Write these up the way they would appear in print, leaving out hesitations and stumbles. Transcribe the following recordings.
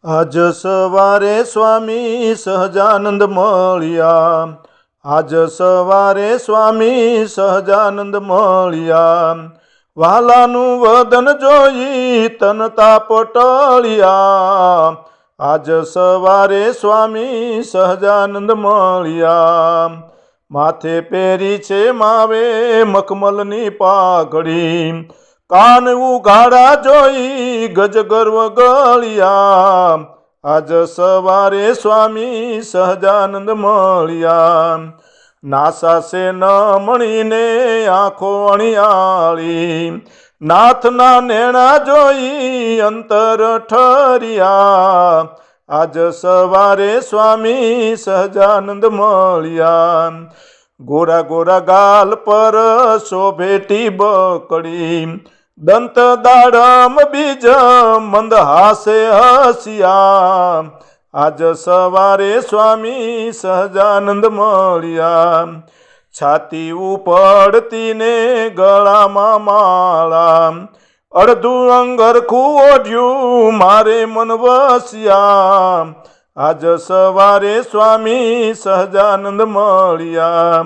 આજ સવારે સ્વામી સહજાનંદ મળ્યા। આજ સવારે સ્વામી સહજાનંદ મળ્યા। વહાલાનું વદન જોઈ તનતા પટળ્યા। આજ સવારે સ્વામી સહજાનંદ મળ્યા। માથે પહેરી છે માવે મખમલની પાઘડી। કાન ઉઘાડા જોઈ ગજગર્વ ગળ્યા। આજ સવારે સ્વામી સહજાનંદ મળ્યા। નાસા છે નમણીને આંખો અણિયાળી। નાથના નેણા જોઈ અંતર ઠર્યા। આજ સવારે સ્વામી સહજાનંદ મળ્યા। ગોરા ગોરા ગાલ પર શોભેટી બકડી। દંત દાડમ બીજ મંદ હાસે હસ્યા। આજ સવારે સ્વામી સહજાનંદ મળ્યા। છાતી ઉપડતી ને ગળામાં માળા। અડધું અંગરખું ઓઢ્યું મારે મન વસ્યા। આજ સવારે સ્વામી સહજાનંદ મળ્યા।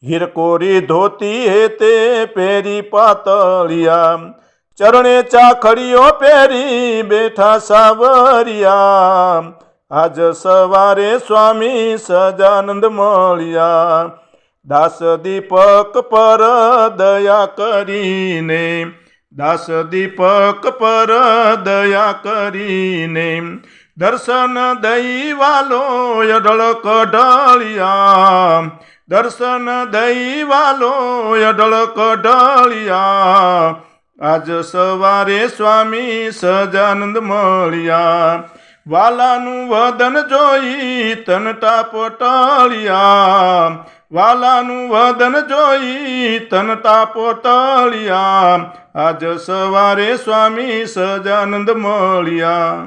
હીરકોરી ધોતી હેતે પહેરી પાતળિયા। ચરણે ચાખડીઓ પહેરી બેઠા સાવરિયા। આજ સવારે સ્વામી સહજાનંદ મળ્યા। દાસ દીપક પર દયા કરીને। દાસ દીપક પર દયા કરીને। દર્શન દઈ વાલો અઢળ કઢળિયા। દર્શન દઈ વાલો અઢળ કઢળિયા। આજ સવારે સ્વામી સહજાનંદ મળ્યા। વાલાનું વદન જોઈ તનતા પટળ્યા। વાલાનું વદન જોઈ તનતા પટળ્યા। આજ સવારે સ્વામી સહજાનંદ મળ્યા।